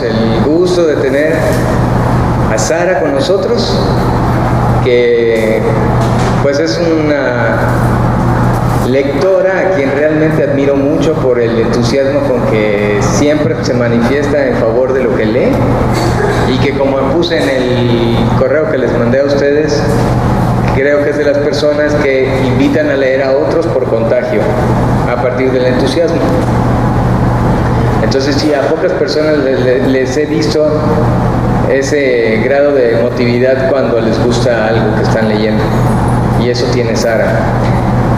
el gusto de tener a Sara con nosotros, que pues es una lectora a quien realmente admiro mucho por el entusiasmo con que siempre se manifiesta en favor de lo que lee, y que, como puse en el correo que les mandé a ustedes, creo que es de las personas que invitan a leer a otros por contagio a partir del entusiasmo. Entonces, sí, a pocas personas les he visto ese grado de emotividad cuando les gusta algo que están leyendo, y eso tiene Sara.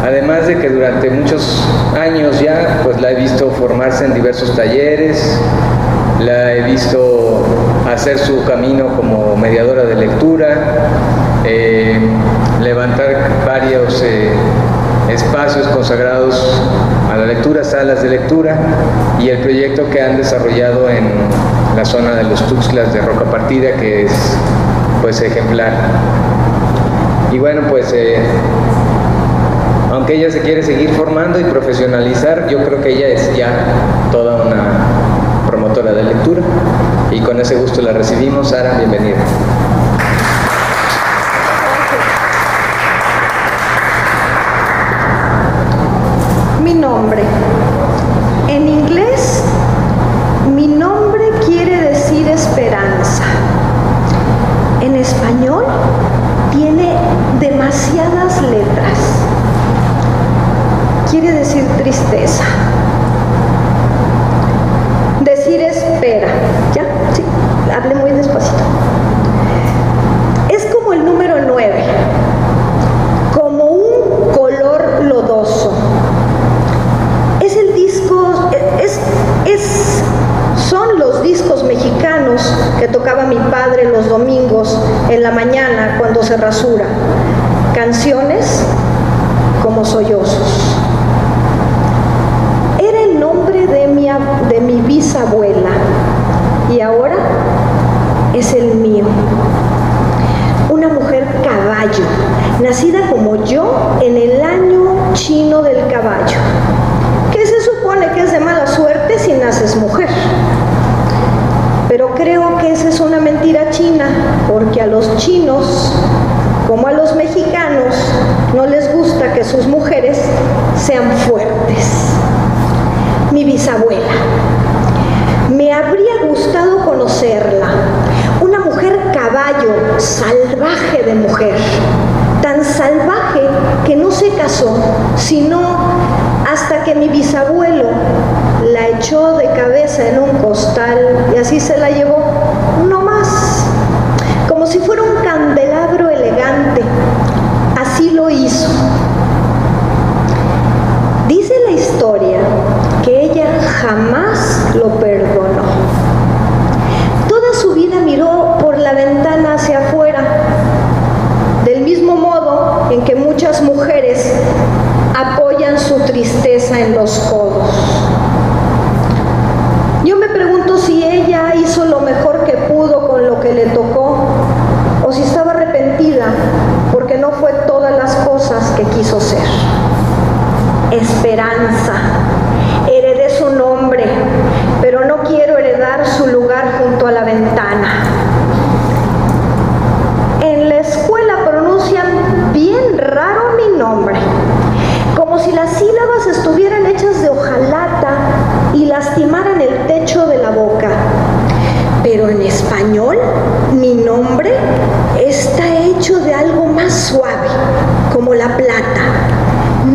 Además de que durante muchos años ya, pues la he visto formarse en diversos talleres, la he visto hacer su camino como mediadora de lectura, levantar varios espacios consagrados a la lectura, salas de lectura, y el proyecto que han desarrollado en la zona de los Tuxtlas de Roca Partida, que es pues ejemplar. Y bueno, pues aunque ella se quiere seguir formando y profesionalizar, yo creo que ella es ya toda una promotora de lectura, y con ese gusto la recibimos. Sara, bienvenida. Mi nombre. En inglés, mi nombre quiere decir esperanza. En español, tiene demasiadas letras. Quiere decir tristeza. Decir espera. ¿Ya? Sí, hablé muy despacito. Es como el número 9, como un color lodoso. Es el disco, son los discos mexicanos que tocaba mi padre los domingos en la mañana cuando se rasura. Canciones como sollozos. Era el nombre de mi bisabuela, y ahora es el mío. Una mujer caballo, nacida como yo en el año chino del caballo, que se supone que es de mala suerte si naces mujer. Pero creo que esa es una mentira china, porque a los chinos, como a los mexicanos, no les gusta que sus mujeres sean fuertes. Mi bisabuela. Me habría gustado conocerla. Una mujer caballo, salvaje de mujer. Tan salvaje que no se casó, sino hasta que mi bisabuelo la echó de cabeza en un costal y así se la llevó, no más, como si fuera un candelabro elegante. Así lo hizo. Dice la historia que ella jamás lo perdonó. Toda su vida miró por la ventana hacia afuera, del mismo modo en que muchas mujeres apoyan su tristeza en los codos. Yo me pregunto si ella hizo lo mejor que pudo con lo que le tocó, o si estaba arrepentida porque no fue todas las cosas que quiso ser. Esperanza. Heredé su nombre, pero no quiero heredar su lugar junto a la ventana. En la escuela pronuncian bien raro mi nombre, como si las sílabas estuvieran hechas de hojalata y lastimaran el techo de la boca. Pero en español, mi nombre está hecho de algo más suave, como la plata,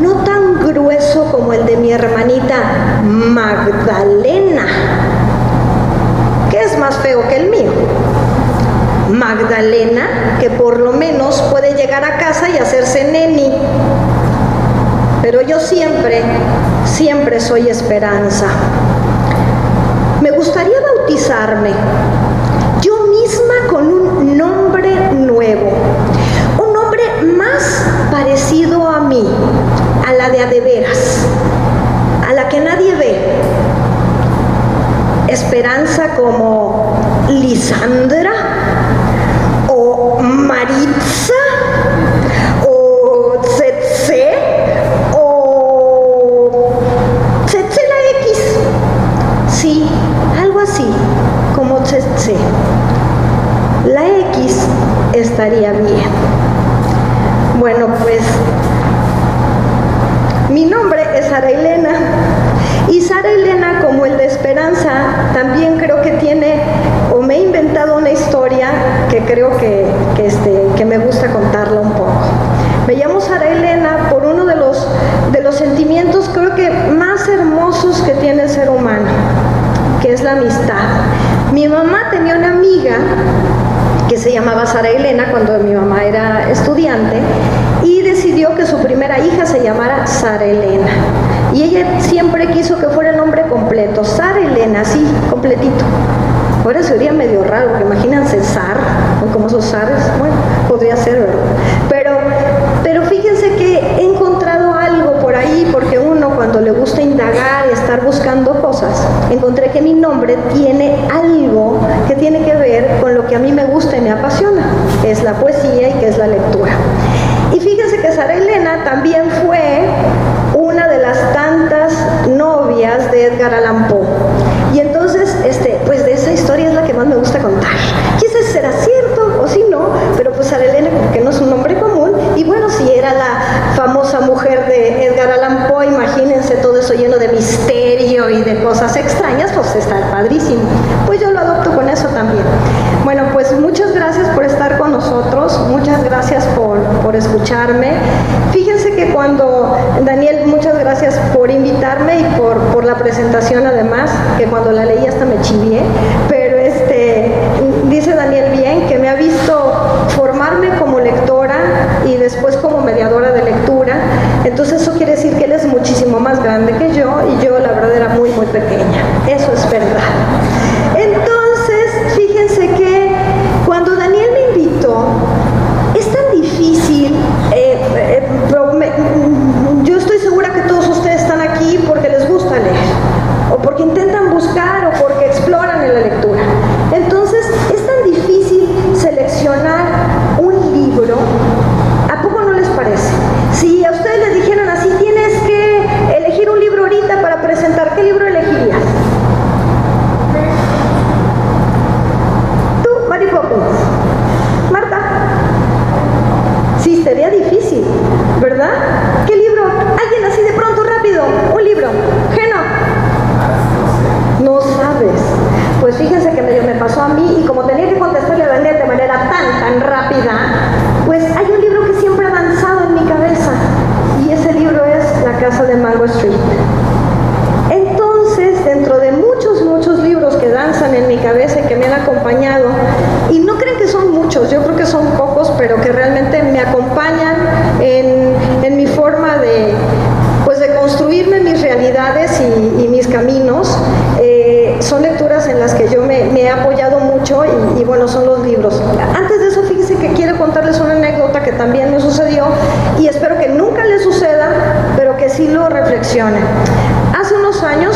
no tan grueso como el de mi hermanita Magdalena, que es más feo que el mío. Magdalena, que por lo menos puede llegar a casa y hacerse neni. Pero yo siempre soy Esperanza. Me gustaría bautizarme yo misma con un nombre nuevo, un nombre más parecido a mí, a la de veras, a la que nadie ve. Esperanza como Lisandra o Maritza o Tsetse o Tsetse la X. Sí, algo así, como esperanza también creo que tiene, o me he inventado una historia que creo que me gusta contarla un poco. Me llamo Sara Elena por uno de los sentimientos creo que más hermosos que tiene el ser humano, que es la amistad. Mi mamá tenía una amiga que se llamaba Sara Elena cuando mi mamá era estudiante y decidió que su primera hija se llamara Sara Elena. Y ella siempre quiso que fuera el nombre completo, Sara Elena, así, completito. Ahora sería medio raro, porque imagínense Sar, como esos Sares, bueno, podría ser, ¿verdad? Pero fíjense que he encontrado algo por ahí, porque uno cuando le gusta indagar y estar buscando cosas, encontré que mi nombre tiene algo que tiene que ver con lo que a mí me gusta y me apasiona, que es la poesía y que es la lectura. Y fíjense que Sara Elena también fue una de las tantas novias de Edgar Allan Poe. Y entonces, pues de esa historia es la que más me gusta contar. Quizás será cierto o si no, pero pues Sara Elena porque no es un nombre común. Y bueno, si era la famosa mujer de Edgar Allan Poe, imagínense todo eso lleno de misterio y de cosas extrañas, pues está padrísimo. Pues yo lo adopto con eso también. Bueno, pues muchas gracias por estar con nosotros, muchas gracias por escucharme. Fíjense que cuando, Daniel, muchas gracias por invitarme y por la presentación además, que cuando la leí hasta me chivié, pero dice Daniel bien que me ha visto formarme como lectora y después como mediadora de lectura, entonces eso quiere decir que él es muchísimo más grande que yo y yo la verdad era muy muy pequeña, eso es verdad. Entonces, fíjense que cuando Daniel me invitó, es tan difícil, yo estoy segura que todos ustedes están aquí porque les gusta leer, o porque intentan buscar, o porque exploran en la lectura. Entonces, es tan difícil seleccionar un libro, ¿a poco no les parece? Si a ustedes les dijeran así, tienes que elegir un libro ahorita para presentar, ¿qué libro elegirías? Tú, Mary Poppins. Marta. Sí, sería difícil, ¿verdad? ¿Qué libro? Alguien así de pronto, rápido, un libro. Geno. No sabes. Pues fíjense que medio me pasó a mí y como tenía que contestarle a Daniel de manera tan rápida, pues hay un libro que siempre ha danzado en mi cabeza y ese libro es La casa de Mango Street. Entonces, dentro de muchos libros que danzan en mi cabeza y que me han acompañado, y no creen que son muchos, yo creo que son pocos, pero que realmente me acompañan en mi forma de construirme mis realidades y mis caminos, son lecturas en las que yo me he apoyado mucho y bueno, son los libros. Antes de eso, fíjense que quiero contarles una anécdota que también me sucedió y espero que nunca les suceda, pero que sí lo reflexionen. Hace unos años,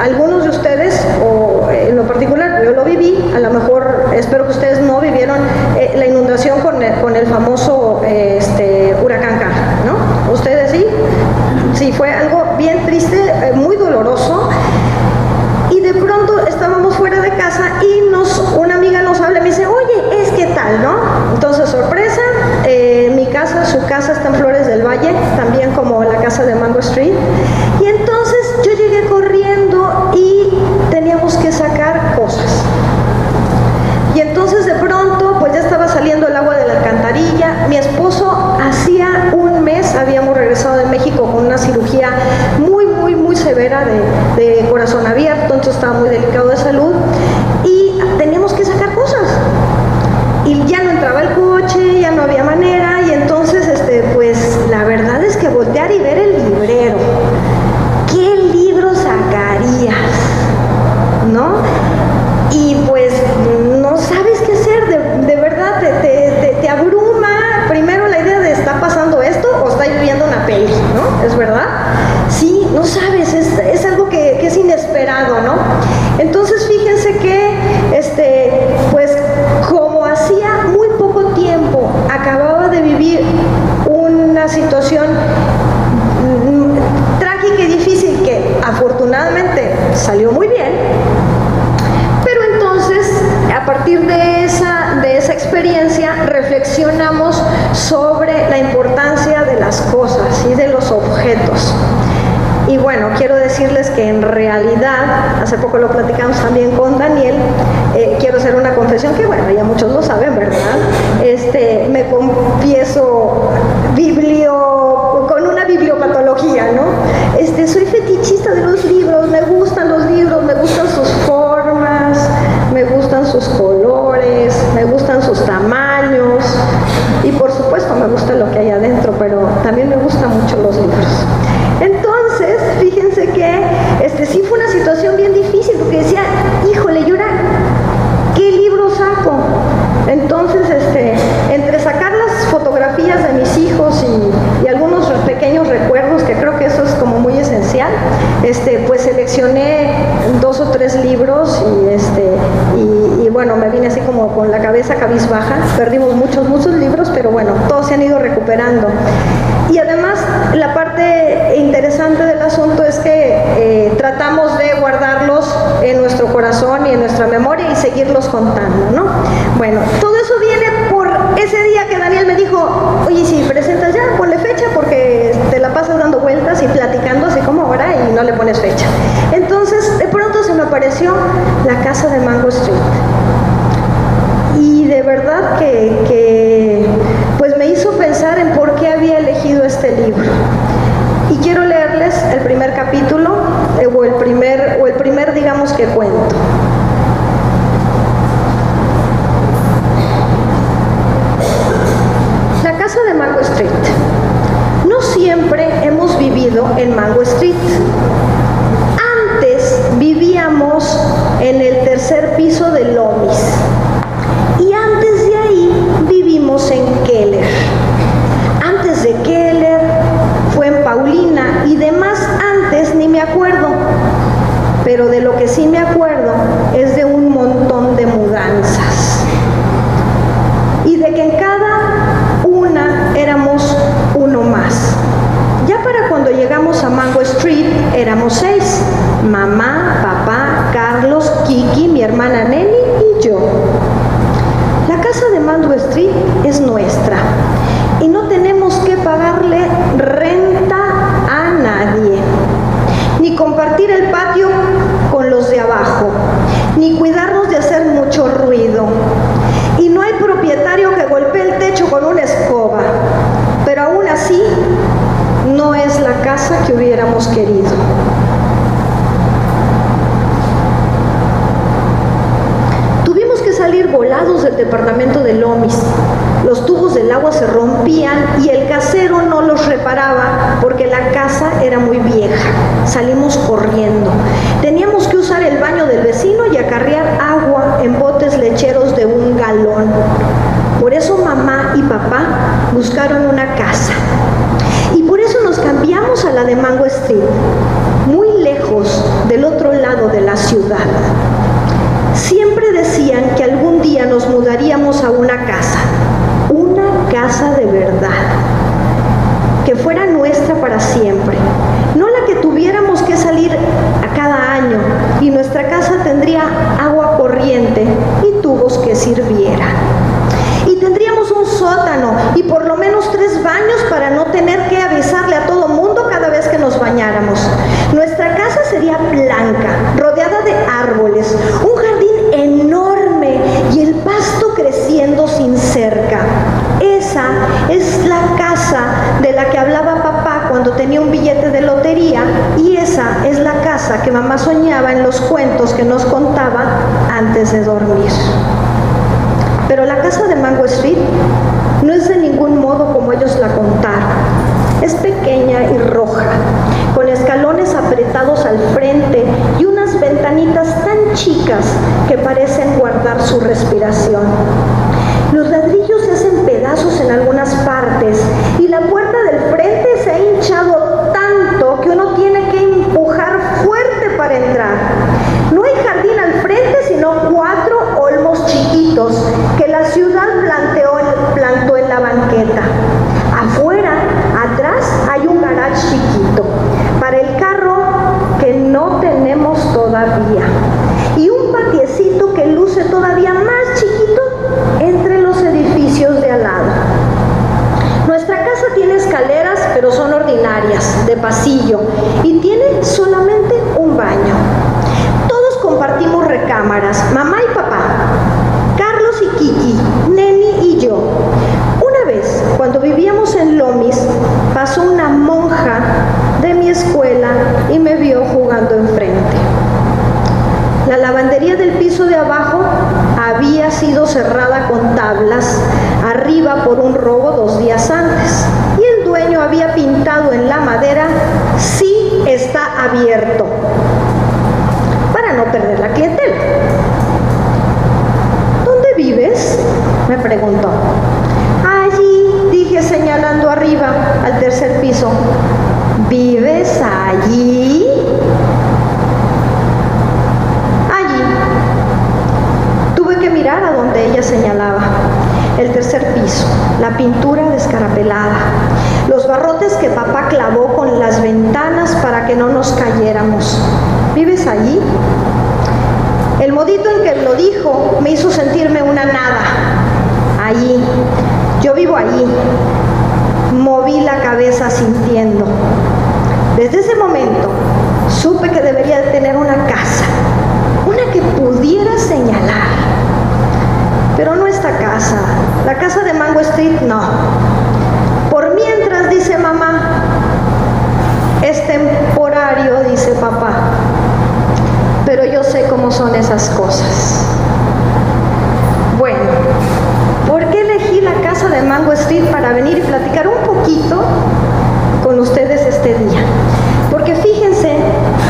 algunos de ustedes, o en lo particular yo lo viví, a lo mejor espero que ustedes no vivieron la inundación con el famoso huracán Carla, ¿no? ¿Ustedes sí? Sí, fue algo bien triste, muy doloroso. Y de pronto estábamos fuera de casa y una amiga nos habla y me dice, oye, es que tal, ¿no? Entonces, sorpresa, su casa está en Flores del Valle, también como la casa de Mango Street. Y entonces yo llegué corriendo y teníamos que sacar cosas. Y entonces de pronto, pues ya estaba saliendo el agua de la alcantarilla. Mi esposo hacía un mes habíamos regresado de México con una cirugía muy severa de corazón abierto, entonces estaba muy delicado de salud y teníamos que sacar cosas. Y ya no entraba el coche, ya no había manera, y entonces, pues la verdad es que voltear y ver el librero. ¿Qué libro sacarías? ¿No? Y pues no sabes qué hacer, de verdad te abruma primero la idea de ¿está pasando esto o está viviendo una peli? ¿No? ¿Es verdad? Sí, no sabes, es algo que es inesperado, ¿no? Entonces fíjense que, pues como hacía muy poco tiempo, acababa de vivir una situación trágica y difícil que afortunadamente salió muy bien, pero entonces a partir de esa experiencia reflexionamos sobre la importancia de las cosas y de los objetos. Y bueno, quiero decirles que en realidad, hace poco lo platicamos también con Daniel, quiero hacer una confesión que bueno, ya muchos lo saben, ¿verdad? Me confieso con una bibliopatología, ¿no? Soy fetichista de los libros, me gustan sus formas, me gustan sus colores, me gustan sus tamaños y por supuesto me gusta lo que hay adentro, pero también me gustan mucho los libros. Entonces, fíjense que sí fue una situación bien difícil porque decía, híjole, ¿y ahora qué libro saco? Entonces, entre sacar las fotografías de mis hijos y algunos pequeños recuerdos, que creo que eso es como muy esencial, pues seleccioné 2 o 3 libros y bueno, me vine así como con la cabeza cabizbaja. Perdimos muchos libros, pero bueno, todos se han ido recuperando. Y además, la parte interesante del asunto es que tratamos de guardarlos en nuestro corazón y en nuestra memoria y seguirlos contando, ¿no? Bueno, todo eso viene por ese día que Daniel me dijo, oye, si presentas ya, ponle fecha porque te la pasas dando vueltas y platicando así como ahora y no le pones fecha. Entonces, de pronto se me apareció La Casa de Mango Street. Y de verdad que pues me hizo pensar en por qué había elegido este libro. Y quiero leerles el primer capítulo, o el primer digamos que cuento. La Casa de Mango Street. No siempre hemos vivido en Mango Street. Antes vivíamos en el 3er piso de Lomis. Y antes de ahí vivimos en Keller. Antes de Keller fue en Paulina y demás antes ni me acuerdo. Pero de lo que sí me acuerdo es de un montón de mudanzas. Y de que en cada una éramos uno más. Ya para cuando llegamos a Mango Street éramos 6. Mamá, papá, Carlos, Kiki, mi hermana Nelly y yo. La casa de Mango Street es nuestra y no tenemos que pagarle renta a nadie, ni compartir el patio con los de abajo, ni cuidarnos de hacer mucho ruido. Y no hay propietario que golpee el techo con una escoba, pero aún así no es la casa que hubiéramos querido. Salir volados del departamento de Lomis. Los tubos del agua se rompían y el casero no los reparaba porque la casa era muy vieja. Salimos corriendo. Teníamos que usar el baño del vecino y acarrear agua en botes lecheros de 1 galón. Por eso mamá y papá buscaron una casa. Y por eso nos cambiamos a la de Mango Street, muy lejos del otro lado de la ciudad. Siempre decían que algún día nos mudaríamos a una casa de verdad, que fuera nuestra para siempre, no la que tuviéramos que salir a cada año, y nuestra casa tendría agua corriente y tubos que sirvieran. Y tendríamos un sótano y por lo menos 3 baños para no tener que avisarle a todo mundo cada vez que nos bañáramos. Nuestra casa sería blanca, rodeada de árboles, un jardín enorme y el pasto creciendo sin cerca. Esa es la casa de la que hablaba papá cuando tenía un billete de lotería, y esa es la casa que mamá soñaba en los cuentos que nos contaba antes de dormir. Pero la casa de Mango Street no es de ningún modo como ellos la contaron. Es pequeña y roja, con escalones apretados al frente y unas ventanitas tan chicas que parecen guardar su respiración. Los ladrillos se hacen pedazos en algunas partes y la puerta del frente se ha hinchado tanto que uno tiene que empujar fuerte para entrar. No hay jardín al frente, sino 4 olmos chiquitos que la ciudad plantó en la banqueta. Afuera, atrás, hay un garage chiquito para el carro que no tenemos todavía, y un patiecito que luce todavía más chiquito entre los edificios de al lado. Nuestra casa tiene escaleras, pero son ordinarias, de pasillo, y tiene solamente un baño. Todo caras, mamá y papá, Carlos y Kiki, Neni y yo. Una vez, cuando vivíamos en Lomis, pasó una monja de mi escuela y me vio jugando enfrente. La lavandería del piso de abajo había sido cerrada con tablas arriba por un robo 2 días antes y el dueño había pintado en la madera "Sí está abierto" para no perder la clientela. ¿Dónde vives?, me preguntó. Allí, dije señalando arriba al 3er piso. ¿Vives allí? Mirar a donde ella señalaba, el 3er piso, la pintura descarapelada, los barrotes que papá clavó con las ventanas para que no nos cayéramos. ¿Vives allí? El modito en que lo dijo me hizo sentirme una nada. Allí, yo vivo allí. Moví la cabeza sintiendo. Desde ese momento supe que debería de tener una casa, una que pudiera señalar. Pero no esta casa, la casa de Mango Street, no. Por mientras, dice mamá, es temporario, dice papá. Pero yo sé cómo son esas cosas. Bueno, ¿por qué elegí la casa de Mango Street para venir y platicar un poquito con ustedes este día? Porque fíjense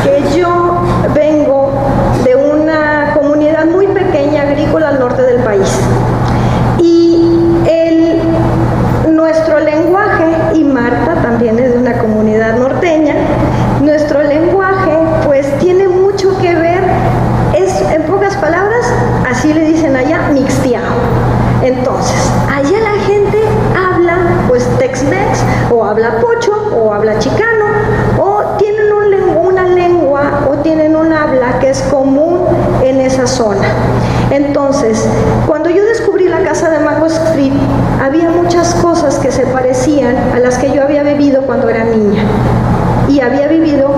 que yo vengo de una comunidad muy pequeña agrícola al norte del país y nuestro lenguaje, y Marta también es de una comunidad norteña, nuestro lenguaje pues tiene mucho que ver, es en pocas palabras, así le dicen allá, mixteado. Entonces, allá la gente habla pues Tex-Mex, o habla pocho, o habla chicano, o tienen una lengua, o tienen un habla que es común en esa zona. Entonces, cuando yo descubrí la casa de Mango Street, había muchas cosas que se parecían a las que yo había vivido cuando era niña. Y había vivido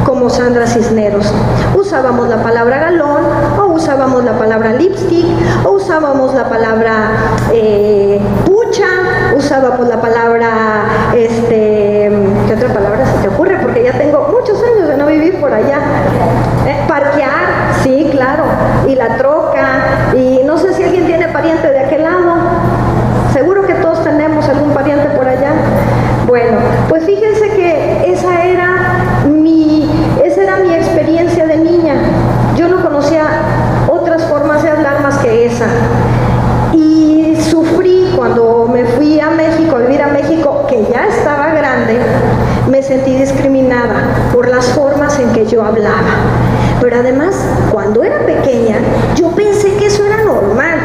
como Sandra Cisneros. Usábamos la palabra galón, o usábamos la palabra lipstick, o usábamos la palabra pucha, usábamos la palabra, ¿qué otra palabra se te ocurre? Porque ya tengo muchos años de no vivir por allá. Parquear, sí, claro, y la troca, y no sé si alguien tiene pariente de aquel lado. Seguro que todos tenemos algún pariente por allá. Bueno, pues fíjense que esa era mi experiencia de niña. Yo no conocía otras formas de hablar más que esa. Y sufrí cuando me fui a México, a vivir a México, que ya estaba grande, me sentí discriminada por las formas en que yo hablaba. Pero además, cuando era pequeña, yo pensé que eso era normal.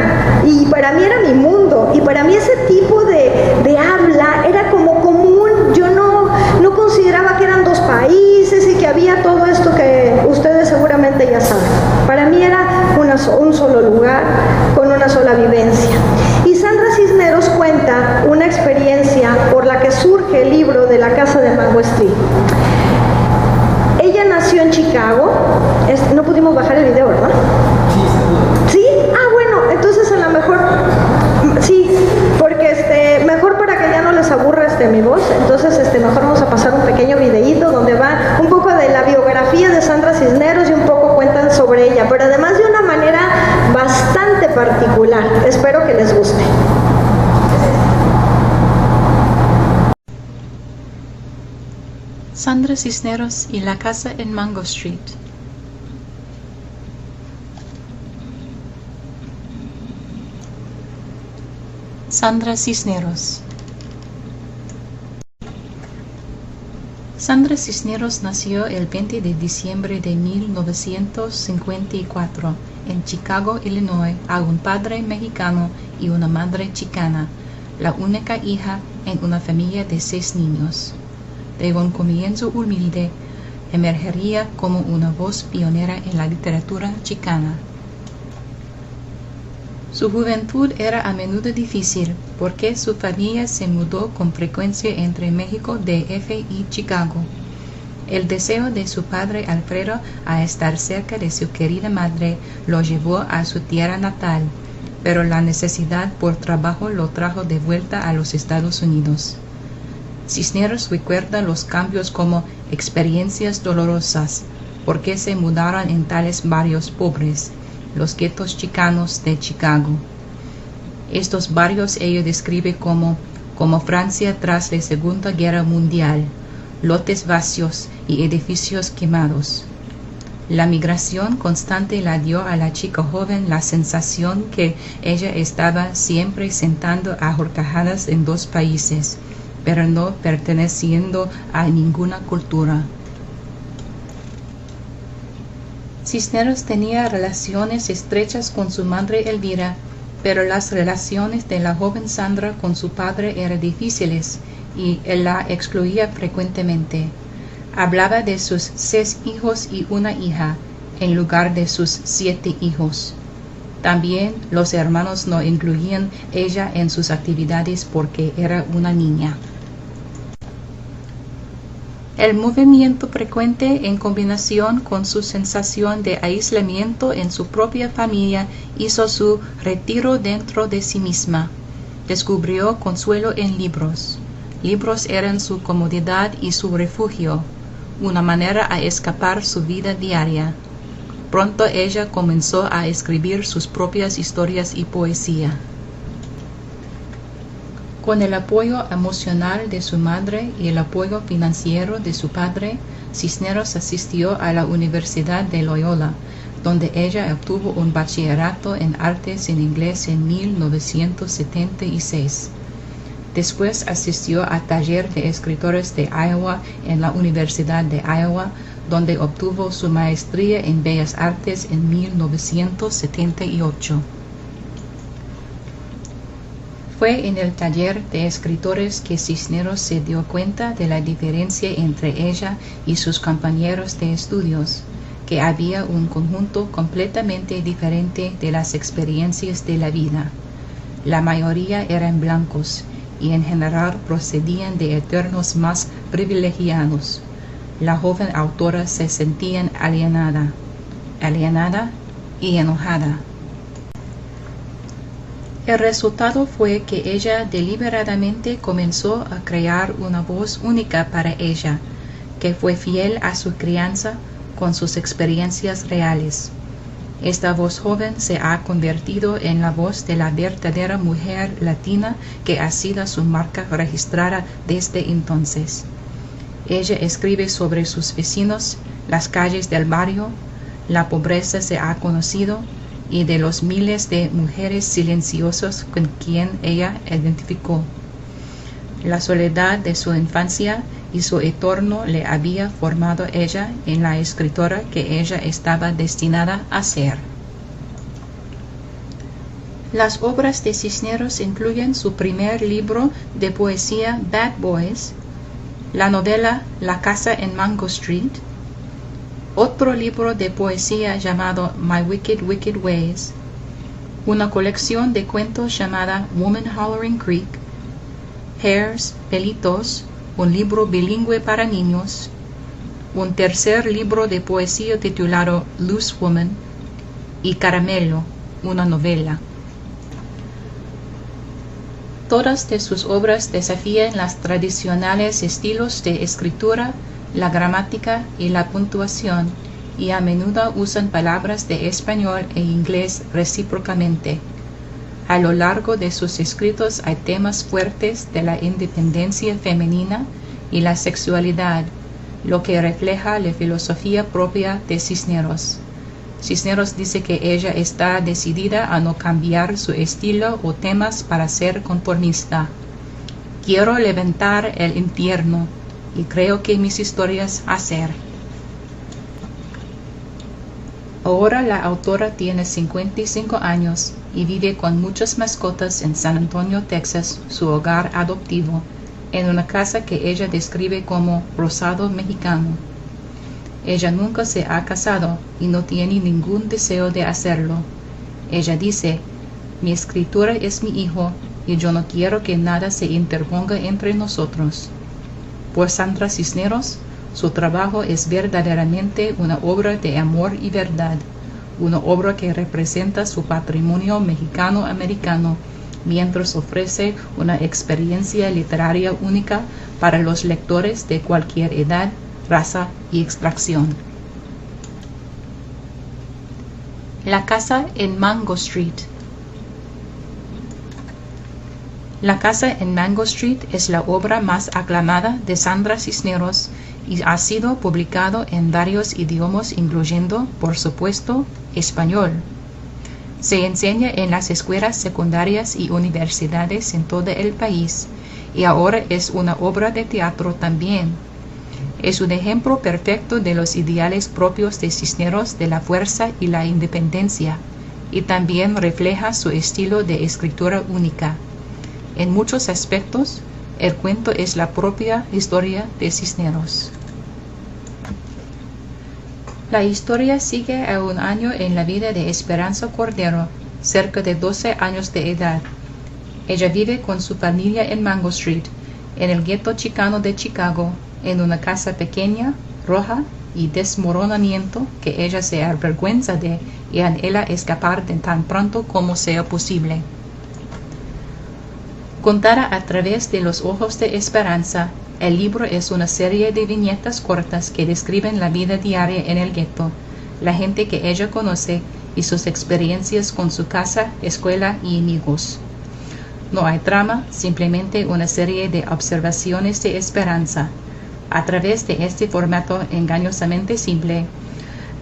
Y para mí era mi mundo. Y para mí ese tipo de habla era como común. Yo no consideraba que eran 2 países y que había todo esto que ustedes seguramente ya saben. Para mí era un solo lugar, con una sola vivencia. Y Sandra Cisneros cuenta una experiencia por la que surge el libro de la casa de Mango Street. Ella nació en Chicago. No pudimos bajar el video, ¿verdad? ¿Sí? Ah, bueno, entonces a lo mejor sí, porque mejor para que ya no les aburra mi voz, entonces mejor vamos a pasar un pequeño videíto donde va un poco de la biografía de Sandra Cisneros y un poco cuentan sobre ella, pero además de una manera bastante particular. Espero que les guste. Sandra Cisneros y la casa en Mango Street. Sandra Cisneros. Sandra Cisneros nació el 20 de diciembre de 1954 en Chicago, Illinois, a un padre mexicano y una madre chicana, la única hija en una familia de 6 niños. De un comienzo humilde, emergería como una voz pionera en la literatura chicana. Su juventud era a menudo difícil porque su familia se mudó con frecuencia entre México, DF y Chicago. El deseo de su padre Alfredo a estar cerca de su querida madre lo llevó a su tierra natal, pero la necesidad por trabajo lo trajo de vuelta a los Estados Unidos. Cisneros recuerda los cambios como experiencias dolorosas, porque se mudaron en tales barrios pobres, los guetos chicanos de Chicago. Estos barrios ella describe como Francia tras la Segunda Guerra Mundial, lotes vacíos y edificios quemados. La migración constante la dio a la chica joven la sensación que ella estaba siempre sentando a horcajadas en dos países, pero no perteneciendo a ninguna cultura. Cisneros tenía relaciones estrechas con su madre Elvira, pero las relaciones de la joven Sandra con su padre eran difíciles y él la excluía frecuentemente. Hablaba de sus 6 hijos y una hija, en lugar de sus 7 hijos. También los hermanos no incluían ella en sus actividades porque era una niña. El movimiento frecuente en combinación con su sensación de aislamiento en su propia familia hizo su retiro dentro de sí misma. Descubrió consuelo en libros. Libros eran su comodidad y su refugio, una manera a escapar su vida diaria. Pronto ella comenzó a escribir sus propias historias y poesía. Con el apoyo emocional de su madre y el apoyo financiero de su padre, Cisneros asistió a la Universidad de Loyola, donde ella obtuvo un bachillerato en artes en inglés en 1976. Después asistió al taller de escritores de Iowa en la Universidad de Iowa, donde obtuvo su maestría en Bellas Artes en 1978. Fue en el taller de escritores que Cisneros se dio cuenta de la diferencia entre ella y sus compañeros de estudios, que había un conjunto completamente diferente de las experiencias de la vida. La mayoría eran blancos y en general procedían de entornos más privilegiados. La joven autora se sentía alienada y enojada. El resultado fue que ella deliberadamente comenzó a crear una voz única para ella, que fue fiel a su crianza con sus experiencias reales. Esta voz joven se ha convertido en la voz de la verdadera mujer latina que ha sido su marca registrada desde entonces. Ella escribe sobre sus vecinos, las calles del barrio, la pobreza se ha conocido, y de los miles de mujeres silenciosas con quien ella identificó. La soledad de su infancia y su entorno le había formado ella en la escritora que ella estaba destinada a ser. Las obras de Cisneros incluyen su primer libro de poesía Bad Boys, la novela La casa en Mango Street, otro libro de poesía llamado My Wicked Wicked Ways, una colección de cuentos llamada Woman Hollering Creek, Hairs, Pelitos, un libro bilingüe para niños, un tercer libro de poesía titulado Loose Woman y Caramelo, una novela. Todas de sus obras desafían los tradicionales estilos de escritura, la gramática y la puntuación, y a menudo usan palabras de español e inglés recíprocamente. A lo largo de sus escritos hay temas fuertes de la independencia femenina y la sexualidad, lo que refleja la filosofía propia de Cisneros. Cisneros dice que ella está decidida a no cambiar su estilo o temas para ser conformista. Quiero levantar el infierno, y creo que mis historias hacer. Ahora la autora tiene 55 años y vive con muchas mascotas en San Antonio, Texas, su hogar adoptivo, en una casa que ella describe como rosado mexicano. Ella nunca se ha casado y no tiene ningún deseo de hacerlo. Ella dice, mi escritura es mi hijo y yo no quiero que nada se interponga entre nosotros. Por Sandra Cisneros, Su trabajo es verdaderamente una obra de amor y verdad, una obra que representa su patrimonio mexicano-americano, mientras ofrece una experiencia literaria única para los lectores de cualquier edad, raza y extracción. La casa en Mango Street. La casa en Mango Street es la obra más aclamada de Sandra Cisneros y ha sido publicado en varios idiomas, incluyendo, por supuesto, español. Se enseña en las escuelas secundarias y universidades en todo el país, y ahora es una obra de teatro también. Es un ejemplo perfecto de los ideales propios de Cisneros de la fuerza y la independencia, y también refleja su estilo de escritura única. En muchos aspectos, el cuento es la propia historia de Cisneros. La historia sigue a un año en la vida de Esperanza Cordero, cerca de 12 años de edad. Ella vive con su familia en Mango Street, en el gueto chicano de Chicago, en una casa pequeña, roja y desmoronamiento que ella se avergüenza de y anhela escapar de tan pronto como sea posible. Contada a través de los ojos de Esperanza, el libro es una serie de viñetas cortas que describen la vida diaria en el gueto, la gente que ella conoce y sus experiencias con su casa, escuela y amigos. No hay trama, simplemente una serie de observaciones de Esperanza. A través de este formato engañosamente simple,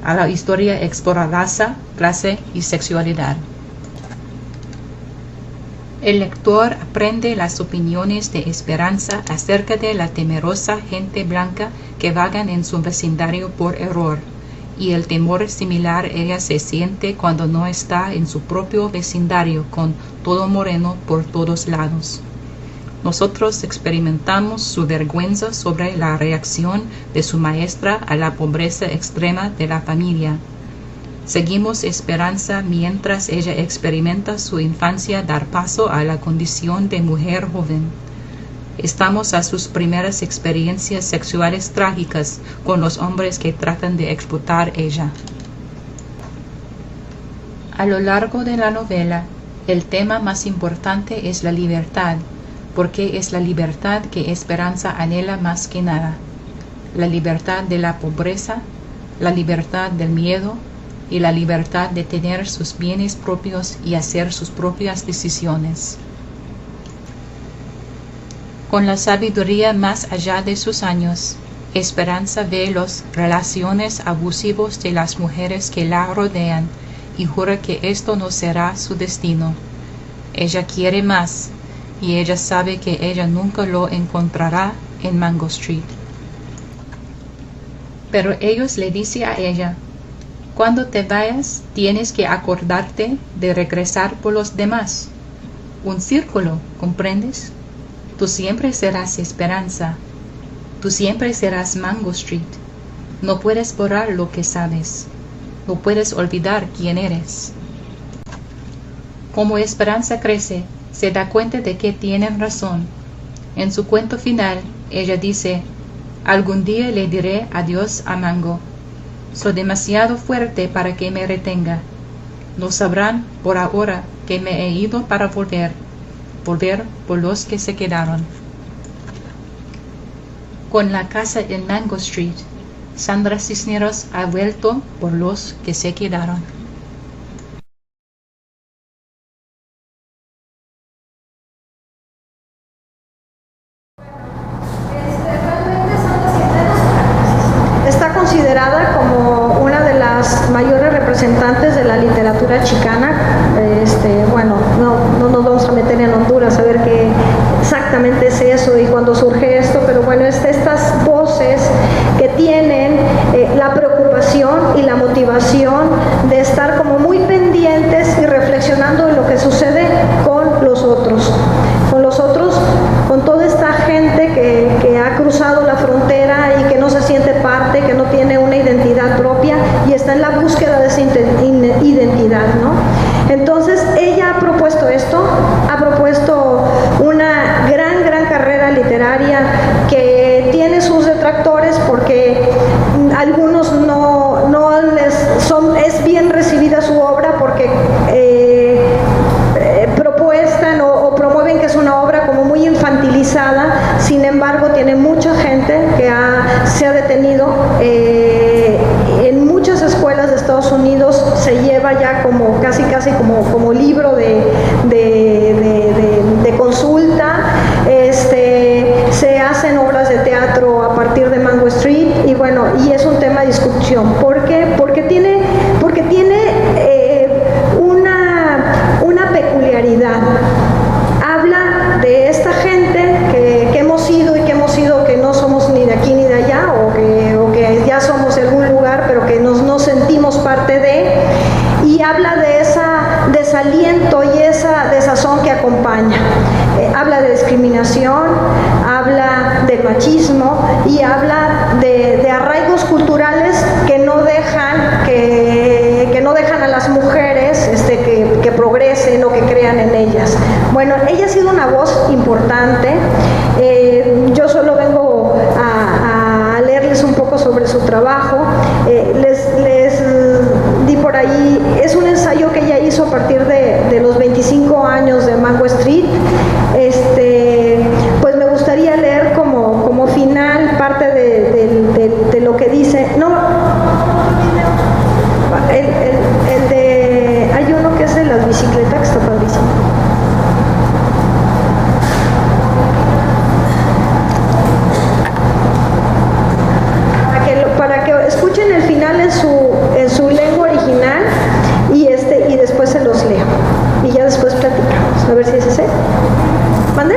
a la historia explora raza, clase y sexualidad. El lector aprende las opiniones de Esperanza acerca de la temerosa gente blanca que vagan en su vecindario por error, y el temor similar ella se siente cuando no está en su propio vecindario con todo moreno por todos lados. Nosotros experimentamos su vergüenza sobre la reacción de su maestra a la pobreza extrema de la familia. Seguimos Esperanza mientras ella experimenta su infancia dar paso a la condición de mujer joven. Estamos a sus primeras experiencias sexuales trágicas con los hombres que tratan de explotar ella. A lo largo de la novela, el tema más importante es la libertad, porque es la libertad que Esperanza anhela más que nada. La libertad de la pobreza, la libertad del miedo, y la libertad de tener sus bienes propios y hacer sus propias decisiones. Con la sabiduría más allá de sus años, Esperanza ve las relaciones abusivas de las mujeres que la rodean y jura que esto no será su destino. Ella quiere más, y ella sabe que ella nunca lo encontrará en Mango Street. Pero ellos le dicen a ella: cuando te vayas, tienes que acordarte de regresar por los demás. Un círculo, ¿comprendes? Tú siempre serás Esperanza. Tú siempre serás Mango Street. No puedes borrar lo que sabes. No puedes olvidar quién eres. Como Esperanza crece, se da cuenta de que tienen razón. En su cuento final, ella dice: algún día le diré adiós a Mango. Soy demasiado fuerte para que me retenga. No sabrán por ahora que me he ido para volver por los que se quedaron. Con la casa en Mango Street, Sandra Cisneros ha vuelto por los que se quedaron. Está considerada como una de las mayores representantes de la literatura chicana. Bueno, no nos vamos a meter en Honduras a ver qué exactamente es eso y cuándo surge esto, pero bueno, estas voces que tienen la preocupación y la motivación de esta se ha detenido. En muchas escuelas de Estados Unidos se lleva ya como casi como libro de consulta. Se hacen obras de teatro a partir de Mango Street y bueno, y es un tema de discusión. ¿Por qué? Porque tiene una peculiaridad. Habla de esta gente que hemos ido y que hemos ido, que no somos ni de aquí ni de allá, o que ya somos de algún lugar, pero que no sentimos parte de, y habla de ese desaliento y esa desazón que acompaña. Habla de discriminación, habla del machismo y habla de arraigos culturales que no dejan a las mujeres que progresen o que crean en ellas. Bueno, ella ha sido una voz importante. Yo solo vengo a leerles un poco sobre su trabajo. Les di por ahí, es un ensayo que ella hizo a partir de los 25 años de Mango Street. Pues me gustaría leer como final parte de lo que dice. Hay uno que es de las bicicletas, que está padrísimo. Para que escuchen el final en su lengua original y después se los leo. Y ya después platicamos. A ver si es ese. ¿Mande?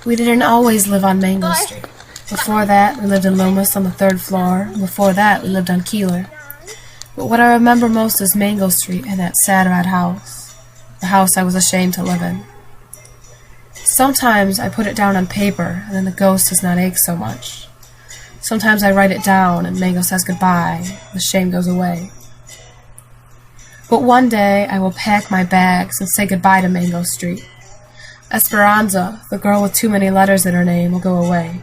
We didn't always live on Mango Street. Before that, we lived in Lomas on the 3rd floor. Before that, we lived on Keeler. But what I remember most is Mango Street and that sad red house. The house I was ashamed to live in. Sometimes I put it down on paper, and then the ghost does not ache so much. Sometimes I write it down, and Mango says goodbye. The shame goes away. But one day, I will pack my bags and say goodbye to Mango Street. Esperanza, the girl with too many letters in her name, will go away.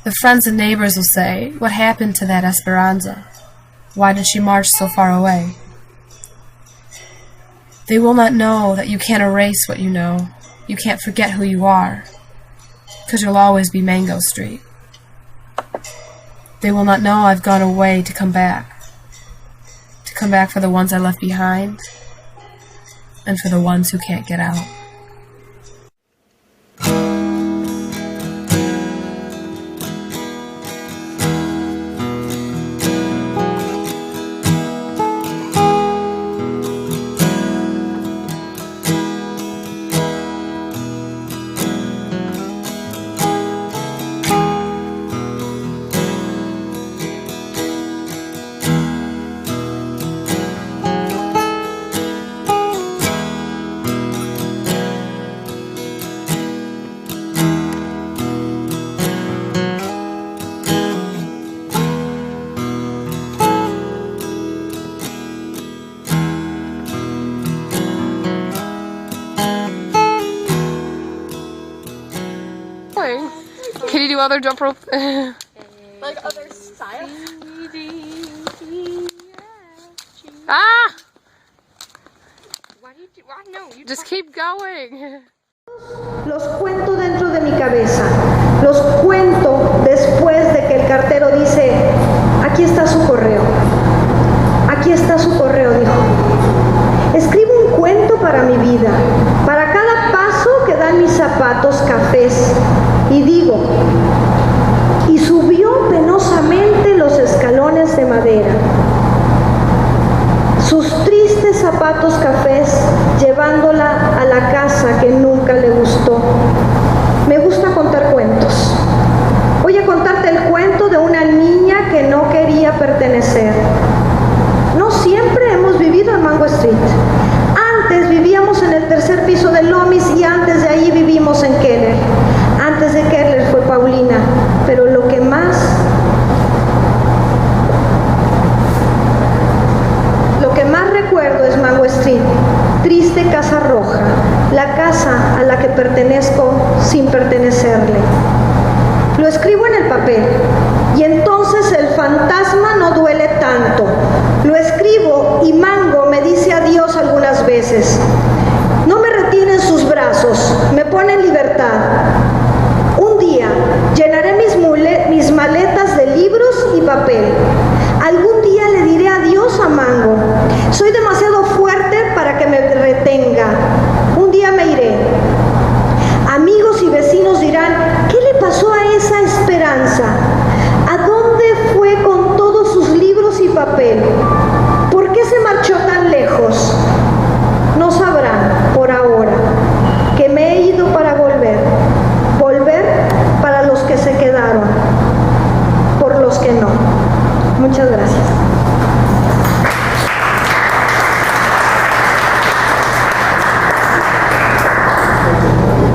The friends and neighbors will say, "What happened to that Esperanza? Why did she march so far away?" They will not know that you can't erase what you know. You can't forget who you are, 'cause you'll always be Mango Street. They will not know I've gone away to come back for the ones I left behind, and for the ones who can't get out. do other jump rope? Like other styles? Ah! Why do you do? Why no? You Just keep going. Los cuento dentro de mi cabeza. Los cuento después de que el cartero dice, aquí está su correo. Aquí está su correo, dijo. Escribo un cuento para mi vida, para cada paso que dan mis zapatos cafés. Y digo, y subió penosamente los escalones de madera. Sus tristes zapatos cafés, llevándola a la casa que nunca le gustó. Me gusta contar cuentos. Voy a contarte el cuento de una niña que no quería pertenecer. No siempre hemos vivido en Mango Street. Antes vivíamos en el tercer piso de Lomis y antes de ahí vivimos en Keller. Antes de Keller fue Paulina, pero lo que más recuerdo es Mango Street, triste casa roja, la casa a la que pertenezco sin pertenecerle. Lo escribo en el papel y entonces el fantasma no duele tanto. Lo escribo y Mango me dice adiós algunas veces. No me retiene en sus brazos, me pone en libertad. Un día llenaré mis maletas de libros y papel. Algún día le diré adiós a Mango. Soy demasiado fuerte para que me retenga. Un día me iré. Amigos y vecinos dirán, ¿qué le pasó a esa esperanza? ¿A dónde fue con todos sus libros y papel? ¿Por qué se marchó tan lejos? No sabrán por ahora que me he ido para volver. Volver para los que se quedaron, por los que no. Muchas gracias.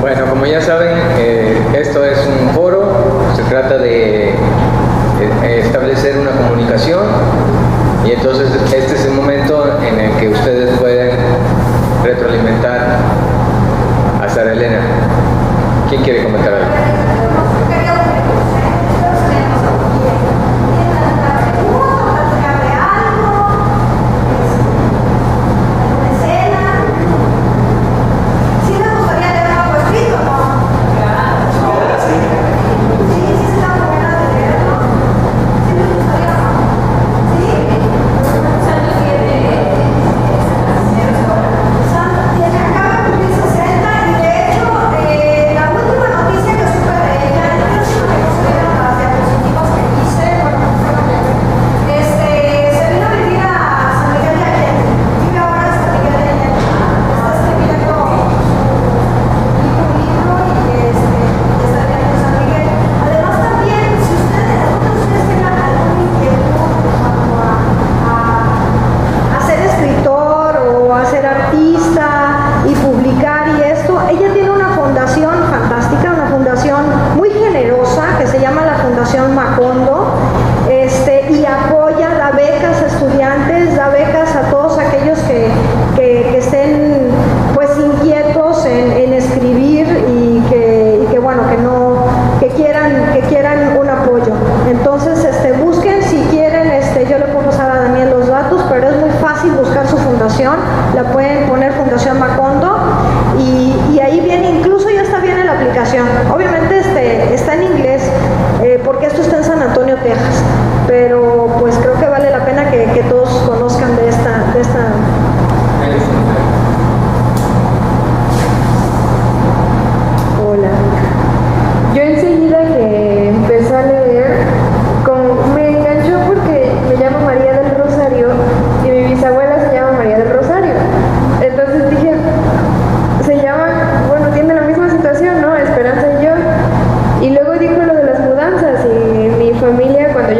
Bueno, como ya saben, esto es un foro, se trata de establecer una comunicación y entonces este es el momento en el que ustedes pueden retroalimentar a Sara Elena. ¿Quién quiere comentar algo? La pueden poner Fundación Macondo y ahí viene, incluso ya está bien en la aplicación. Obviamente está en inglés porque esto está en San Antonio, Texas, pero pues creo que vale la pena que todos conozcan de esta. Hola. Yo enseguida que empecé a leer, me enganchó porque me llamo María del Rosario y mi bisabuela se llama María del Rosario. Entonces dije, tiene la misma situación, ¿no? Esperanza y yo. Y luego dijo lo de las mudanzas y mi familia, cuando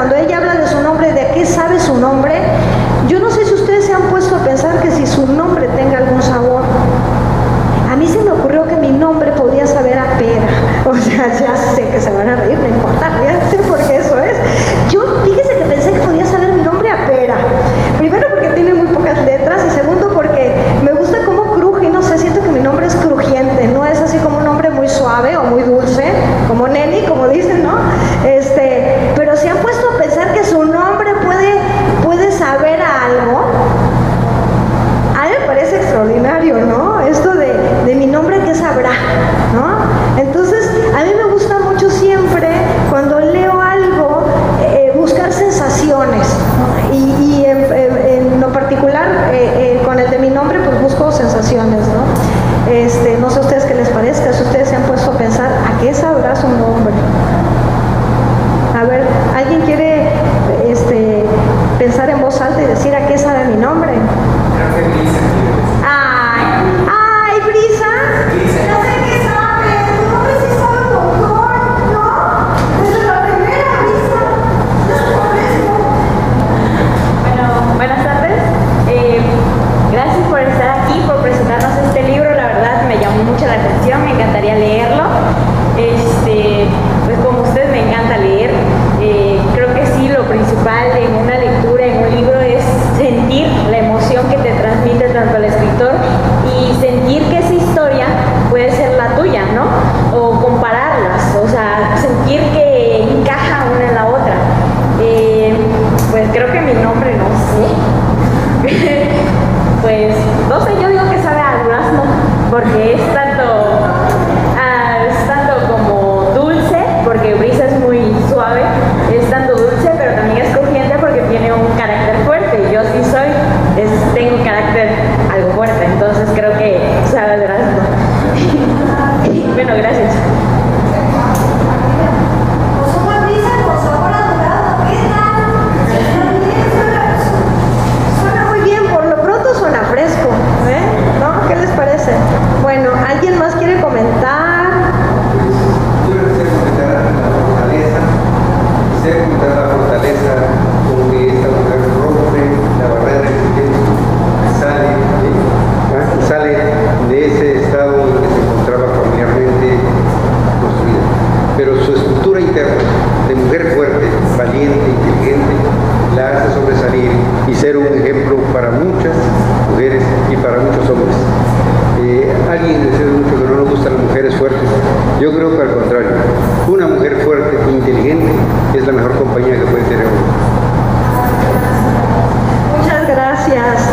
cuando ella habla de su nombre, de qué sabe su nombre, yo no sé si ustedes se han puesto a pensar que si su nombre tenga algún sabor. A mí se me ocurrió que mi nombre podía saber a pera. O sea, ya sé que se van a reír, no importa, ya sé por qué eso es. Yo, fíjese que pensé que podía saber mi nombre a pera. Primero porque tiene muy pocas letras y segundo porque me gusta cómo cruje, no sé, siento que mi nombre es crujiente, no es así como un nombre muy suave o muy dulce, como Nelly, como dicen, ¿no? Pero se han puesto a pensar que su nombre puede saber a algo. A mí me parece extraordinario, ¿no? Esto de mi nombre, ¿qué sabrá? ¿No? Entonces, a mí me gusta mucho siempre, cuando leo algo, buscar sensaciones, ¿no? Y en lo particular, con el de mi nombre, pues busco sensaciones, ¿no? No sé a ustedes qué les parezca, si ustedes se han puesto a pensar, ¿a qué sabrá su nombre? A ver, ¿alguien quiere pensar en voz alta y decir a qué sabe mi nombre? Creo que Brisa. ¡Ay, Brisa! Brisa. No sé qué sabe, tu nombre sí sabe un montón, ¿no? Desde la primera, Brisa. Bueno, buenas tardes. Gracias por estar aquí, por presentarnos este libro. La verdad me llamó mucho la atención, me encantaría leerlo. Pues como usted me encanta leer, creo que sí, lo principal en una lectura, en un libro, es sentir la emoción que te transmite tanto el escritor y sentir que esa historia puede ser la tuya, ¿no? O compararlas, o sea, sentir que encaja una en la otra. Pues creo que mi nombre, no sé. Pues no sé, yo digo que sabe a durazno, porque es tanto como dulce, porque Brisa es muy suave, es tanto dulce, pero también es crujiente porque tiene un carácter fuerte. Yo sí tengo un carácter algo fuerte, entonces creo que sabe a durazno. Bueno, gracias. Pues una brisa con sabor a dorado, ¿qué tal? Suena muy bien, por lo pronto suena fresco, ¿no? ¿Qué les parece? Bueno, ¿alguien más quiere comentar? Yo quisiera comentar la fortaleza con que esta mujer rompe la barrera existente, sale de ese estado en el que se encontraba familiarmente construida. Pero su estructura interna de mujer fuerte, valiente, inteligente, la hace sobresalir y ser un ejemplo para muchas mujeres y para muchos hombres. Alguien dice mucho que no nos gustan las mujeres fuertes. Yo creo que al contrario, una mujer fuerte e inteligente es la mejor compañía que puede tener uno. Muchas gracias.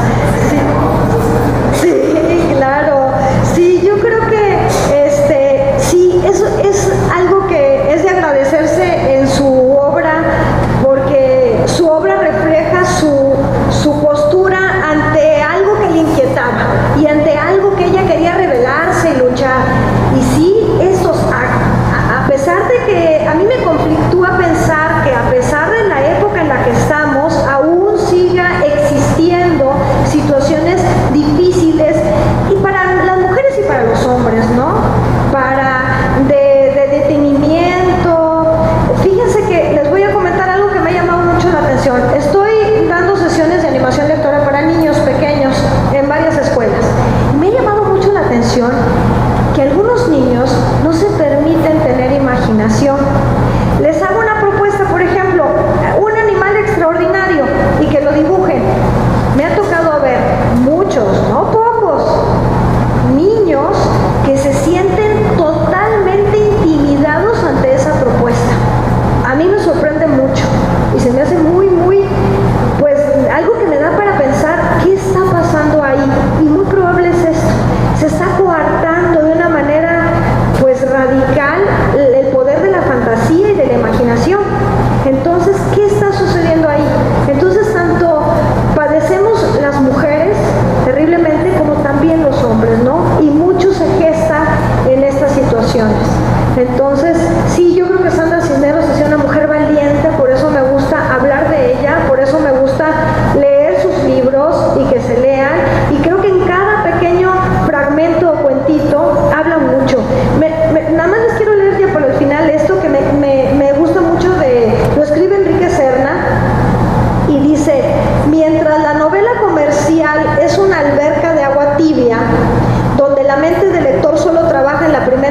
Sí, claro. Sí, yo creo que sí, eso es algo que es de agradecerse en su obra, porque su obra refleja su postura ante algo que le inquietaba y ante algo que ella quería rebelarse y luchar. Y sí, a pesar de que a mí me conflictúa pensar que a pesar de la época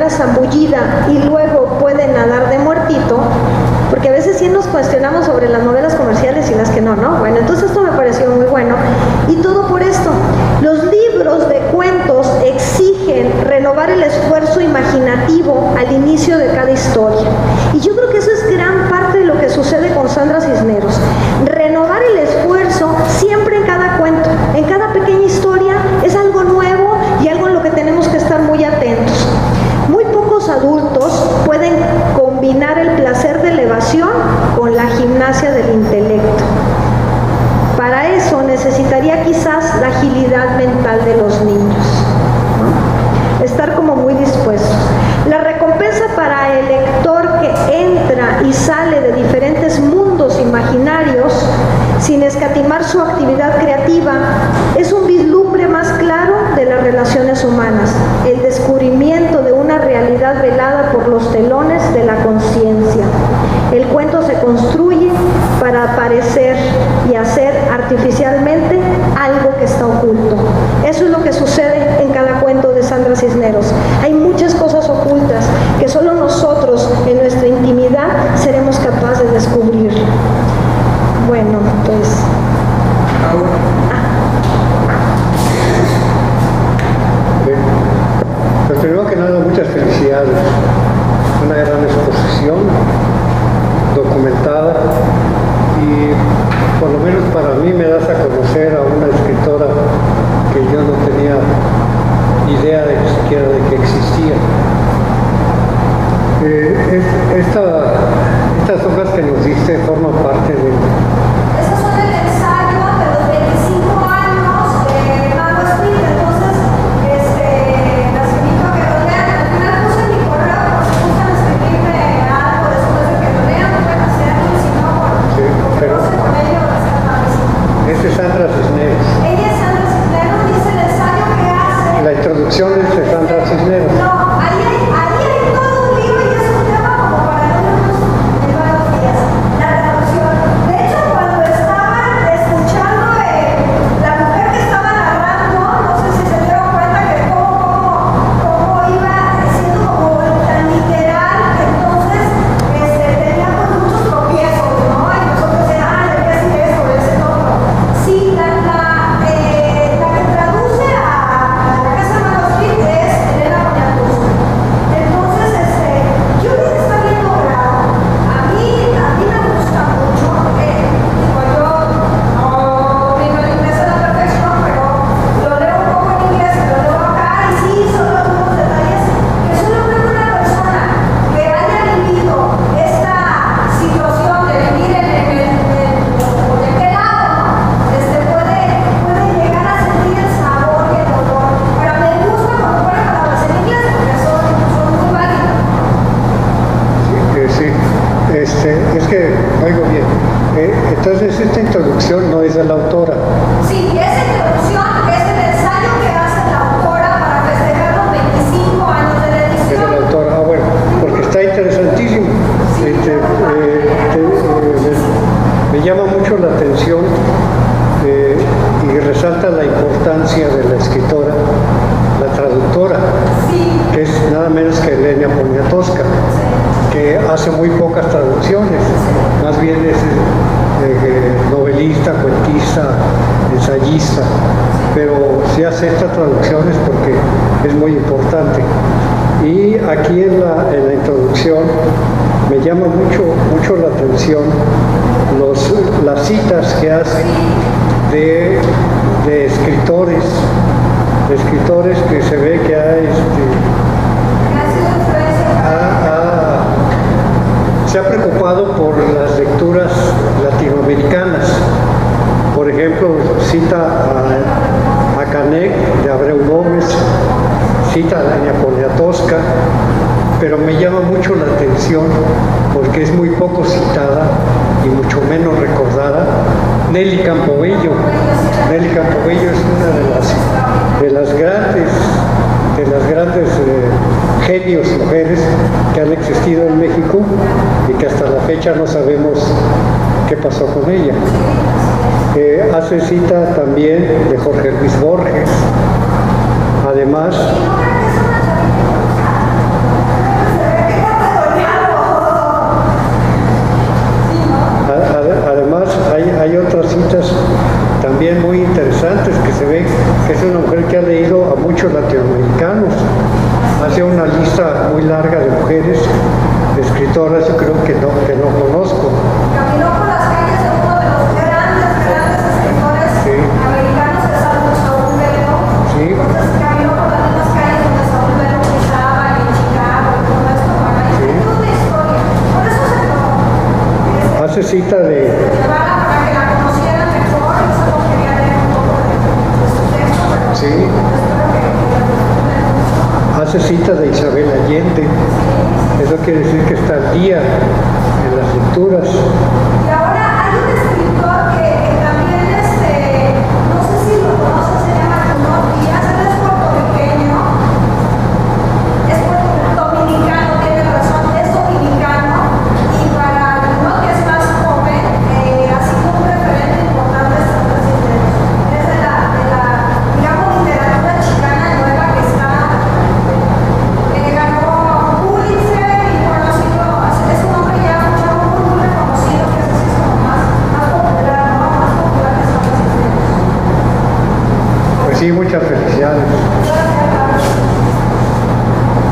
primera zambullida y luego puede nadar de muertito, porque a veces sí nos cuestionamos sobre las novelas comerciales y las que no, ¿no? Bueno, entonces esto me pareció muy bueno. Y todo por esto. Los libros de cuentos exigen renovar el esfuerzo imaginativo al inicio de cada historia. Y yo creo que eso es gran parte de lo que sucede con Sandra Cisneros. Renovar el esfuerzo siempre en cada cuento, en cada pequeña historia, es algo nuevo y algo en lo que tenemos que estar muy atentos. Muy pocos adultos pueden combinar el placer de la evasión con la gimnasia del intelecto. Para eso necesitaría quizás la agilidad mental de los niños. Estar como muy dispuestos. La recompensa para el lector que entra y sale de diferentes mundos imaginarios sin escatimar su actividad creativa es un vislumbre más claro de las relaciones humanas, el descubrimiento de una realidad velada por los telones de la conciencia. El cuento se construye para aparecer y hacer artificialmente algo que está oculto. Eso es lo que sucede en cada cuento de Sandra Cisneros. Hay muchas cosas ocultas que solo nosotros en nuestra intimidad seremos capaces de descubrir. Bueno, pues... Pues primero que nada, muchas felicidades. Una gran exposición documentada y por lo menos para mí me das a conocer a una escritora que yo no tenía idea de siquiera de que existía. Estas hojas que nos diste forman parte de... Esas son el ensayo de los 25 años de Mago Smith, entonces las invito a que lo lean. Al final puse mi correo por si gustan escribirme algo después de que lo lean, no pueden hacerlo, si no, Sí, pero con ello va a ser más. este es Sandra Cisneros. Ella es Sandra Cisneros, dice el ensayo que hace. La introducción es de Sandra Cisneros. No, ahí hay todo un libro y es un tema como para leernos en varios días. La traducción. De hecho, cuando estaban escuchando la mujer que estaba narrando, no sé si se dieron cuenta que cómo iba siendo como tan literal, que entonces teníamos muchos tropiezos, ¿no? Y nosotros decíamos, le voy a decir esto, le voy a decir otro. Sí, la que traduce a la casa de Mago Smith es Elena Poniatowska. Entonces, yo creo que está bien logrado. A mí me gusta mucho. Digo, yo no tengo el inglés a la perfección, pero lo leo un poco en inglés, lo leo acá y sí, son algunos detalles que solo una persona que haya vivido esta situación de vivir en aquel lado, ¿no? Puede llegar a sentir el sabor y el olor. Pero me gusta cuando ponen palabras en inglés porque son muy válidas. Sí, es que oigo bien. Entonces esta introducción no es de la autora. Sí, esa introducción es el ensayo que hace la autora para festejar los 25 años de la Es de edición. la autora. Ah, bueno, porque está interesantísimo. Me llama mucho la atención y resalta la importancia de la escritora, la traductora, que es nada menos que Elena Poniatowska, que hace muy pocas traducciones, más bien es novelista, cuentista, ensayista, pero si hace estas traducciones porque es muy importante. Y aquí en la introducción me llama mucho la atención las citas que hace de escritores que se ve que se ha preocupado por las lecturas latinoamericanas. Por ejemplo, cita a Canek de Abreu Gómez, cita a Elena Poniatowska, pero me llama mucho la atención porque es muy poco citada y mucho menos recordada Nelly Campobello. Nelly Campobello es una de las grandes genios mujeres que han existido en México y que hasta la fecha no sabemos qué pasó con ella. Hace cita también de Jorge Luis Borges. Además, cita de... Para que la conocieran mejor, y solo quería leer un poco de su texto, pero Sí. espero que... Hace cita de Isabel Allende. Eso quiere decir que está al día en las lecturas. Y ahora hay un escritor que también, no sé si lo conoces, se llama Junot Díaz, él es puertorriqueño, es dominicano, tiene razón, es dominicano, y para Junot, que es más joven, ha sido un referente importante en Santa Cisneros. Es de la, digamos, literatura chicana nueva que está, ganó Pulitzer y bueno, ha sido, es un hombre ya muy reconocido, que es así como más popular, ¿no? Más popular que Santa Cisneros. Pues sí, muchas felicidades.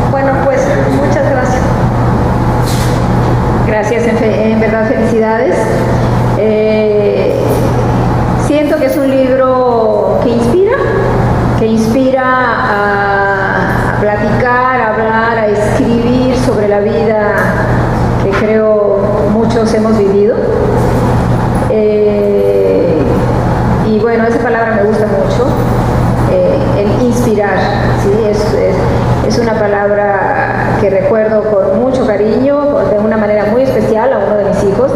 Bueno, pues muchas gracias. Gracias, en verdad felicidades. Siento que es un libro que inspira a platicar, a hablar, a escribir sobre la vida que creo muchos hemos vivido. Y bueno, esa palabra me gusta mucho, el inspirar, ¿sí? Es una palabra que recuerdo con mucho cariño, de una manera muy especial a uno de mis hijos.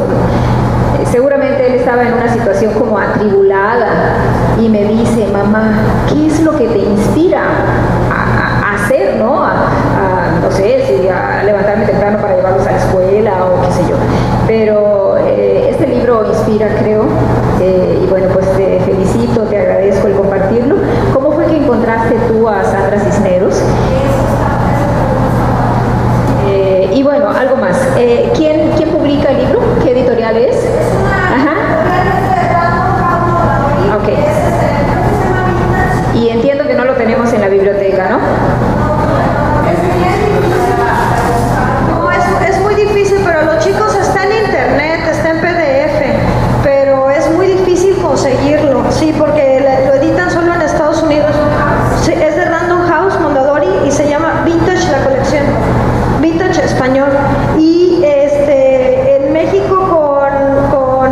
Seguramente él estaba en una situación como atribulada y me dice: mamá, ¿qué es lo que te inspira a hacer, ¿no? No sé, si a levantarme temprano para llevarlos a la escuela o qué sé yo. Pero este libro inspira, creo, y bueno, pues te felicito, te agradezco el compartirlo. ¿Cómo fue que encontraste tú a Sandra Cisneros? Y bueno, algo más. ¿Quién publica el libro? ¿Qué editorial es? Ajá. Ok. Y entiendo que no lo tenemos en la biblioteca, ¿no? No, es muy difícil, pero los chicos está en internet, está en PDF, pero es muy difícil conseguirlo, sí, porque lo editan solo en Estados Unidos. Sí, es de Random House, Mondadori, y se llama Vintage la colección, Vintage español. Y en México con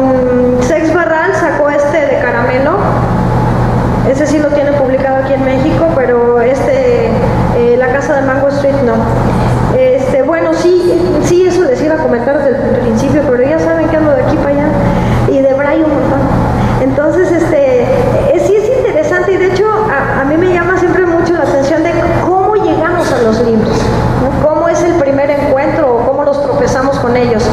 Sex Barral sacó de Caramelo. Ese sí lo tienen publicado aquí en México, pero La Casa de Mango Street no. Bueno, sí, eso les iba a comentar desde el principio, pero ya saben que ando de aquí para allá y de Braille un montón. Entonces, sí es interesante, y de hecho a mí me llama siempre mucho la atención de cómo llegamos a los libros, ¿no? Cómo es el primer encuentro o cómo nos tropezamos con ellos.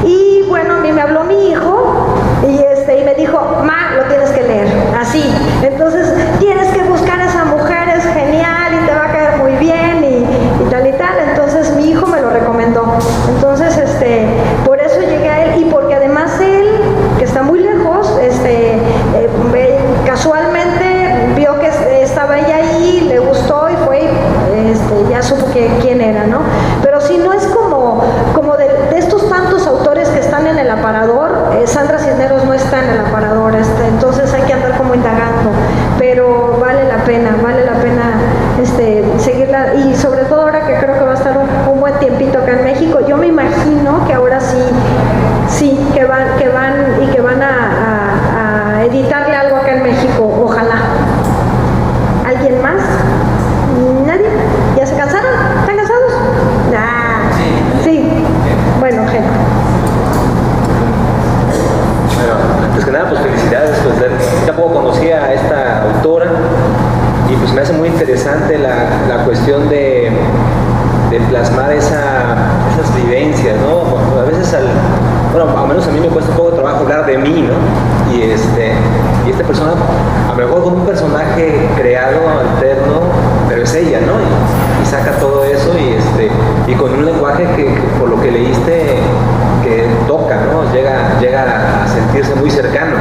Y bueno, a mí me habló mi hijo y me dijo: ma, lo tienes que leer, así. Entonces, tienes que buscar a esa mujer, es genial y te va a caer muy bien y tal y tal. Entonces, mi hijo me lo recomendó. Entonces, por eso llegué a él, y porque además él, que está muy lejos, casualmente vio que estaba ella ahí, le gustó y fue, ya supo quién era, ¿no? Pero si no es como de estos tantos autores que están en el aparador, Sandra Cisneros no está en el aparador, entonces hay que andar como indagando, pero vale la pena seguirla, y sobre todo ahora que creo que va a estar un buen tiempito acá en México. Yo me imagino que ahora sí, que van a editarle algo acá en México, ojalá. ¿Alguien más? ¿Nadie? ¿Ya se cansaron? ¿Están cansados? Sí. Bueno, gente. Bueno, antes que nada, pues felicidades. Pues, tampoco conocía a esta autora y pues me hace muy interesante la cuestión de plasmar esas vivencias, ¿no? A veces, al menos a mí me cuesta un poco de trabajo hablar de mí, ¿no? Y esta persona, a lo mejor con un personaje creado, alterno, pero es ella, ¿no? Y saca todo eso y con un lenguaje que por lo que leíste, que toca, ¿no? Llega a sentirse muy cercano,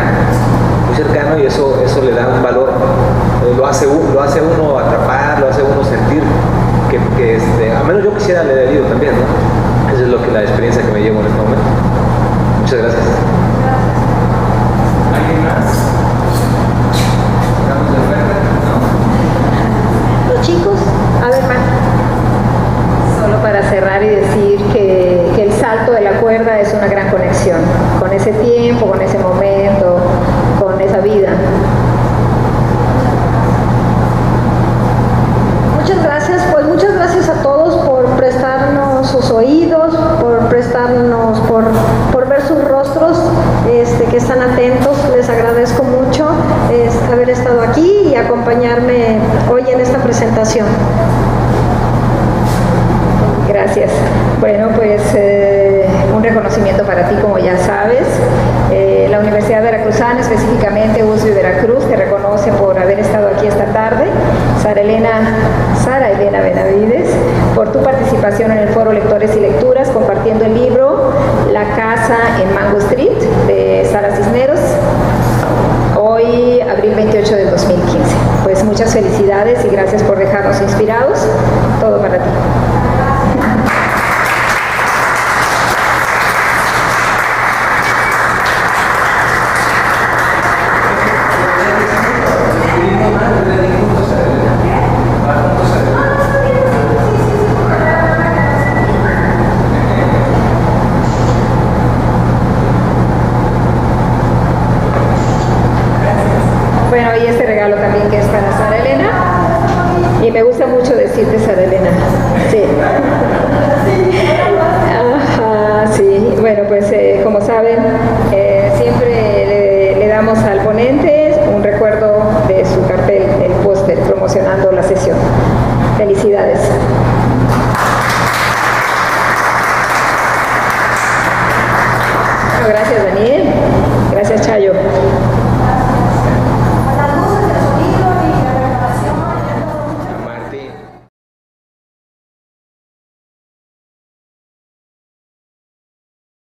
y eso le da un valor, lo hace uno atrapar, lo hace uno sentir que a menos yo quisiera leer el libro también, ¿no? Esa es la experiencia que me llevo en este momento. Muchas gracias. ¿Alguien más? ¿Estamos de vuelta? ¿No? Los chicos, a ver, Solo para cerrar y decir que el salto de la cuerda es una gran conexión con ese tiempo con ese momento, con esa vida. Muchas gracias a todos por prestarnos sus oídos, por ver sus rostros que están atentos. Les agradezco mucho haber estado aquí y acompañarme hoy en esta presentación. Gracias. Bueno, pues un reconocimiento para ti, como ya sabes. La Universidad Veracruzana, específicamente USV Veracruz, te reconoce por haber estado aquí esta tarde. Sara Elena Benavides, por tu participación en el Foro Lectores y Lecturas, compartiendo el libro La Casa en Mango Street, de Sara Cisneros, hoy, abril 28 del 2015. Pues muchas felicidades y gracias por dejarnos inspirados. Todo para ti. Bueno, y este regalo también que es para Sara Elena. Y me gusta mucho decirte Sara Elena. Sí. Ajá, sí. Bueno, pues como saben, siempre le damos al ponente un recuerdo de su cartel, el póster promocionando la sesión. Felicidades. Gracias, Daniel. Gracias, Chayo.